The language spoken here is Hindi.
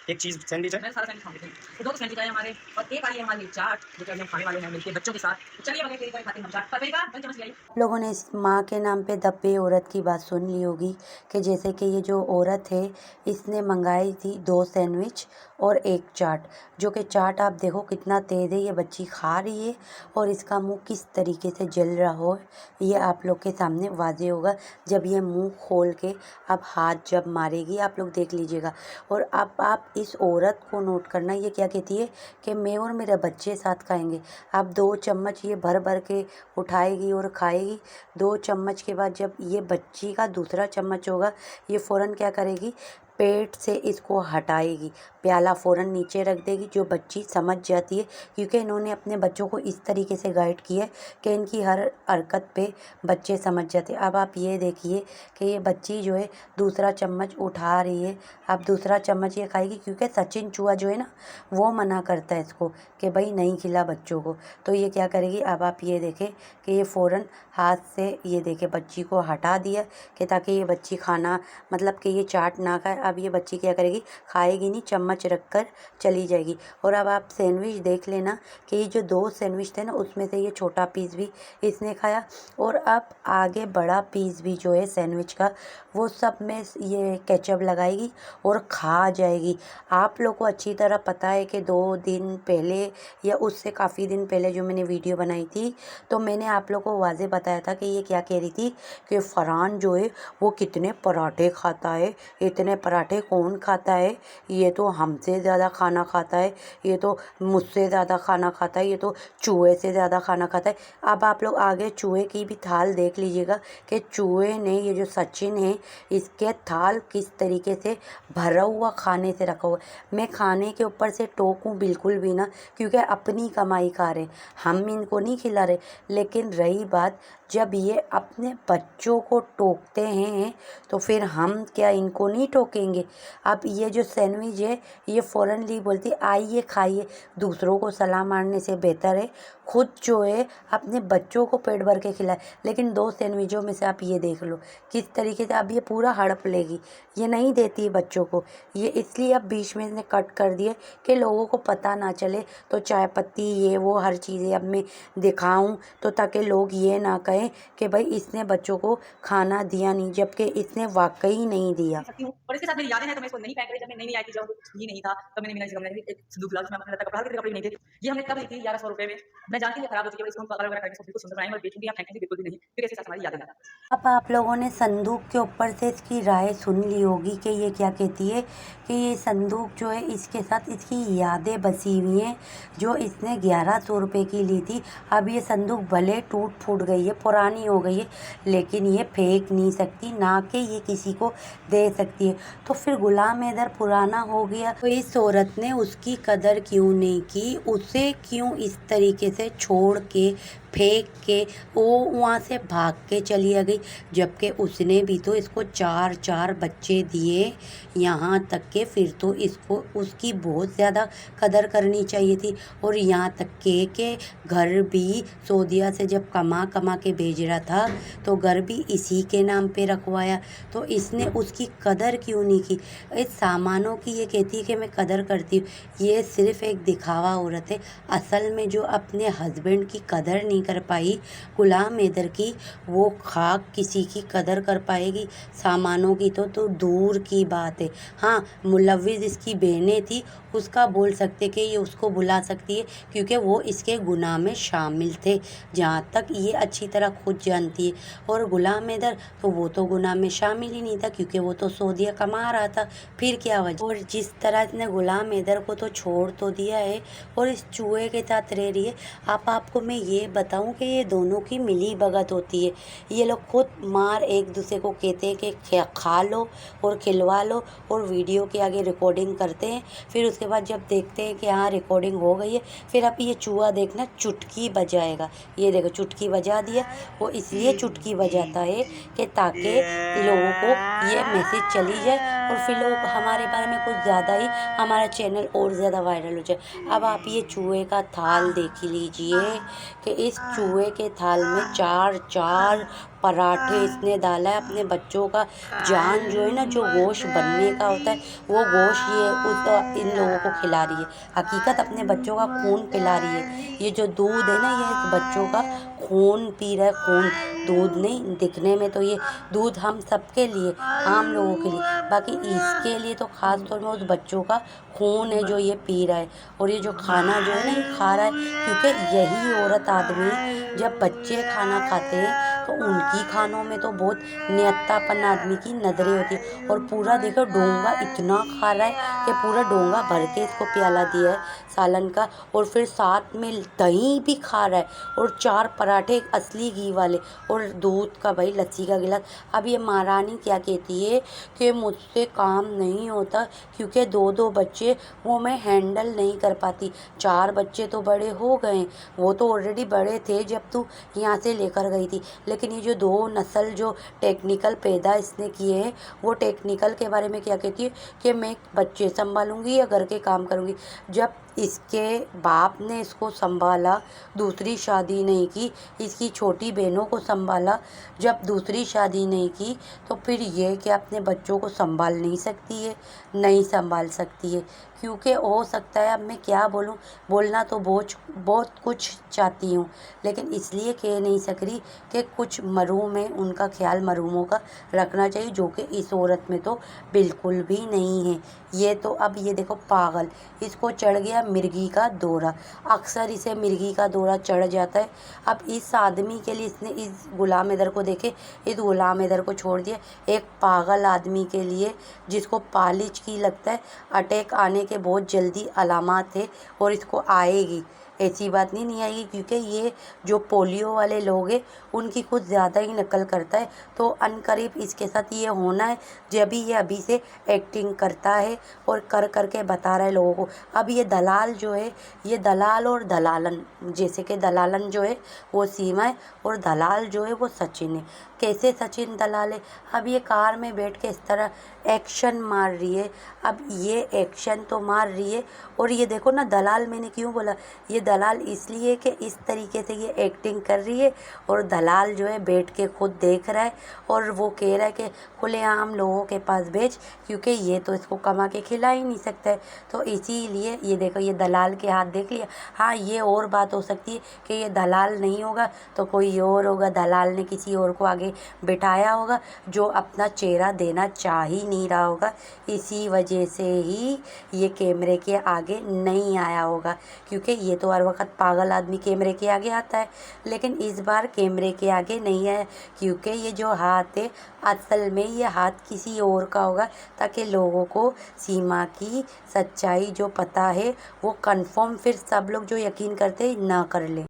एक चीज़ सैंडविच है। मैं सारा सैंडविच खा लेते हैं। तो 2 सैंडविच आए हमारे और एक आई है हमारी चाट जो कि हम खाने वाले हैं मिलके बच्चों के साथ। तो चलिए बगैर देरी करे खाते हैं हम चाट। पपीता 1 चम्मच ले आई। आप लोगों ने इस माँ के नाम पे दब्बे औरत की बात सुन ली होगी कि जैसे कि ये जो औरत है इसने मंगाई थी 2 सैंडविच और 1 चाट, जो कि चाट आप देखो कितना तेज़ है, ये बच्ची खा रही है और इसका मुंह किस तरीके से जल रहा हो ये आप लोग के सामने वाज़े होगा जब ये मुंह खोल के अब हाथ जब मारेगी, आप लोग देख लीजिएगा। और अब आप इस औरत को नोट करना, ये क्या कहती है कि मैं और मेरे बच्चे साथ खाएंगे। अब 2 चम्मच ये भर भर के उठाएगी और खाएगी। 2 चम्मच के बाद जब ये बच्ची का दूसरा चम्मच होगा, ये फ़ौरन क्या करेगी, पेट से इसको हटाएगी, प्याला फ़ौरन नीचे रख देगी। जो बच्ची समझ जाती है, क्योंकि इन्होंने अपने बच्चों को इस तरीके से गाइड किया है कि इनकी हर हरकत पे बच्चे समझ जाते हैं। अब आप ये देखिए कि ये बच्ची जो है दूसरा चम्मच उठा रही है। अब दूसरा चम्मच ये खाएगी, क्योंकि सचिन चूहा जो है ना वो मना करता है इसको कि भाई नहीं खिला बच्चों को। तो ये क्या करेगी, अब आप ये देखें कि ये फ़ौरन हाथ से ये देखे बच्ची को हटा दिया कि ताकि ये बच्ची खाना मतलब कि ये चाट ना खाए। अब ये बच्ची क्या करेगी, खाएगी नहीं, चम्मच रख कर चली जाएगी। और अब आप सैंडविच देख लेना कि ये जो 2 सैंडविच थे ना उसमें से ये छोटा पीस भी इसने खाया और अब आगे बड़ा पीस भी जो है सैंडविच का वो सब में ये केचप लगाएगी और खा जाएगी। आप लोग को अच्छी तरह पता है कि 2 दिन पहले या उससे काफ़ी दिन पहले जो मैंने वीडियो बनाई थी तो मैंने आप लोग को वाज़े बताया था कि ये क्या कह रही थी कि फ़रहान जो है वो कितने पराठे खाता है, इतने पराठे कौन खाता है, ये तो हमसे ज़्यादा खाना खाता है, ये तो मुझसे ज़्यादा खाना खाता है, ये तो चूहे से ज़्यादा खाना खाता है। अब आप लोग आगे चूहे की भी थाल देख लीजिएगा कि चूहे ने ये जो सचिन है इसके थाल किस तरीके से भरा हुआ खाने से रखा हुआ। मैं खाने के ऊपर से टोकूं बिल्कुल भी ना, क्योंकि अपनी कमाई खा रहे, हम इनको नहीं खिला रहे। लेकिन रही बात जब ये अपने बच्चों को टोकते हैं तो फिर हम क्या इनको नहीं टोकेंगे। अब ये जो सैंडविच है ये फ़ौरनली बोलती आइए खाइए, दूसरों को सलाम मारने से बेहतर है खुद जो है अपने बच्चों को पेट भर के खिलाए। लेकिन 2 सैंडविचों में से आप ये देख लो किस तरीके से अब ये पूरा हड़प लेगी, ये नहीं देती है बच्चों को। ये इसलिए अब बीच में इसने कट कर दिए कि लोगों को पता ना चले, तो चाय पत्ती ये वो हर चीज़ें अब मैं दिखाऊं तो ताकि लोग ये ना कहें कि भाई इसने बच्चों को खाना दिया नहीं, जबकि इसने वाकई नहीं दिया। सकती हूँ और इसके साथ मेरी यादें हैं तो मैं इसको नहीं पैक करी जब मैं नई आई थी, जब ये नहीं था तब मैंने मीना जी को एक सिंदूर गुलाब उसमें अपने कपड़ा के कपड़े नहीं थे। ये हमने तब ली थी 1100 रुपए में। मैं जानती हूँ खराब हो चुकी है, इसको हम कलर वगैरह करके बिल्कुल सुंदर बनाएंगे और बेचूंगी, आप फेंकेंगे बिल्कुल भी नहीं, क्योंकि इसके साथ हमारी यादें हैं। अब आप लोगों ने संदूक के ऊपर से इसकी राय सुन ली होगी कि ये क्या कहती है कि ये संदूक जो है इसके साथ इसकी यादें बसी हुई हैं जो इसने 1100 रुपये की ली थी। अब ये संदूक भले टूट फूट गई है, पुरानी हो गई है, लेकिन ये फेंक नहीं सकती, ना कि ये किसी को दे सकती है। तो फिर गुलाम हैदर पुराना हो गया तो इस औरत ने उसकी कदर क्यों नहीं की, उसे क्यों इस तरीके से छोड़ के फेंक के वो वहाँ से भाग के चली आ गई, जबकि उसने भी तो इसको 4 बच्चे दिए। यहाँ तक के फिर तो इसको उसकी बहुत ज़्यादा कदर करनी चाहिए थी। और यहाँ तक के घर भी सऊदीया से जब कमा कमा के भेज रहा था तो घर भी इसी के नाम पे रखवाया, तो इसने उसकी कदर क्यों नहीं की। इस सामानों की ये कहती है कि मैं कदर करती हूँ, ये सिर्फ एक दिखावा औरत है। असल में जो अपने हस्बैंड की कदर नहीं कर पाई गुलाम हैदर की, वो खाक किसी की कदर कर पाएगी। सामानों की तो दूर की बात है। हाँ, मुलव्विज़ इसकी बहनें थी, उसका बोल सकते कि ये उसको बुला सकती है क्योंकि वो इसके गुनाह में शामिल थे, जहाँ तक ये अच्छी तरह खुद जानती है। और गुलाम हैदर तो वो तो गुनाह में शामिल ही नहीं था क्योंकि वो तो सऊदीया कमा रहा था, फिर क्या वजह। और जिस तरह इसने गुलाम हैदर को तो छोड़ तो दिया है और इस चूहे के साथ रह रही है। आपको मैं ये बताऊं कि ये दोनों की मिली भगत होती है। ये लोग खुद मार एक दूसरे को कहते हैं कि खा लो और खिलवा लो, और वीडियो के आगे रिकॉर्डिंग करते हैं। फिर उसके बाद जब देखते हैं कि हाँ रिकॉर्डिंग हो गई है, फिर अब ये चूहा देखना चुटकी बजाएगा। ये देखो चुटकी बजा दिया, वो इसलिए चुटकी बजाता है कि ताकि लोगों को ये मैसेज चली जाए और फिर लोग हमारे बारे में कुछ ज़्यादा ही हमारा चैनल और ज़्यादा वायरल हो जाए। अब आप ये चूहे का थाल देख लीजिए कि इस चूहे के थाल में 4 पराठे इसने डाला है अपने बच्चों का जान जो है ना, जो गोश्त बनने का होता है वो गोश्त ये उस इन लोगों को खिला रही है। हकीकत अपने बच्चों का खून पिला रही है। ये जो दूध है ना, ये इस बच्चों का खून पी रहा है, खून। दूध नहीं, दिखने में तो ये दूध हम सबके लिए, आम लोगों के लिए, बाकी इसके लिए तो ख़ास तौर में उस बच्चों का खून है जो ये पी रहा है। और ये जो खाना जो है ना, ये खा रहा है क्योंकि यही औरत आदमी जब बच्चे खाना खाते हैं तो उनकी खानों में तो बहुत नियत्तापन आदमी की नज़रें होती है। और पूरा देखो डोंगा इतना खा रहा है कि पूरा डोंगा भर के इसको प्याला दिया है सालन का, और फिर साथ में दही भी खा रहा है, और 4 पराठे असली घी वाले, और दूध का भाई लस्सी का गिलास। अब ये महारानी क्या कहती है कि मुझसे काम नहीं होता क्योंकि 2-2 बच्चे वो मैं हैंडल नहीं कर पाती। 4 बच्चे तो बड़े हो गए, वो तो ऑलरेडी बड़े थे जब तू यहाँ से लेकर गई थी, लेकिन ये जो 2 नस्ल जो टेक्निकल पैदा इसने किए हैं, वो टेक्निकल के बारे में क्या कहती है कि मैं बच्चे संभालूंगी या घर के काम करूंगी। जब इसके बाप ने इसको संभाला, दूसरी शादी नहीं की, इसकी छोटी बहनों को संभाला, जब दूसरी शादी नहीं की, तो फिर ये कि अपने बच्चों को संभाल नहीं सकती है, नहीं संभाल सकती है। क्योंकि हो सकता है, अब मैं क्या बोलूँ, बोलना तो बहुत कुछ चाहती हूँ, लेकिन इसलिए कह नहीं सक रही कि कुछ मरूम है, उनका ख्याल मरूमों का रखना चाहिए, जो कि इस औरत में तो बिल्कुल भी नहीं है। ये तो अब ये देखो पागल, इसको चढ़ गया मिर्गी का दौरा। अक्सर इसे मिर्गी का दौरा चढ़ जाता है। अब इस आदमी के लिए इसने इस गुलाम हैदर को देखे, इस गुलाम हैदर को छोड़ दिया एक पागल आदमी के लिए, जिसको पालिज की लगता है अटैक आने के बहुत जल्दी अलामात है, और इसको आएगी, ऐसी बात नहीं आएगी, क्योंकि ये जो पोलियो वाले लोग हैं उनकी कुछ ज़्यादा ही नकल करता है। तो अनकरीब इसके साथ ये होना है, जब भी ये अभी से एक्टिंग करता है और कर के बता रहा है लोगों को। अब ये दलाल जो है, ये दलाल और दलालन, जैसे कि दलालन जो है वो सीमा है और दलाल जो है वो सचिन है। कैसे सचिन दलाल है? अब ये कार में बैठ के इस तरह एक्शन मार रही है। अब ये एक्शन तो मार रही है, और ये देखो ना, दलाल मैंने क्यों बोला, ये दलाल इसलिए कि इस तरीके से ये एक्टिंग कर रही है, और दलाल जो है बैठ के खुद देख रहा है, और वो कह रहा है कि खुलेआम लोगों के पास बेच, क्योंकि ये तो इसको कमा के खिला ही नहीं सकता है। तो इसीलिए ये देखो, ये दलाल के हाथ देख लिया। हाँ, ये और बात हो सकती है कि ये दलाल नहीं होगा तो कोई और होगा, दलाल ने किसी और को आगे बिठाया होगा जो अपना चेहरा देना चाह ही नहीं रहा होगा। इसी वजह से ही ये कैमरे के आगे नहीं आया होगा, क्योंकि ये तो हर वक्त पागल आदमी कैमरे के आगे आता है, लेकिन इस बार कैमरे के आगे नहीं आया, क्योंकि ये जो हाथ है असल में ये हाथ किसी और का होगा, ताकि लोगों को सीमा की सच्चाई जो पता है वो कंफर्म फिर सब लोग जो यकीन करते ना कर लें।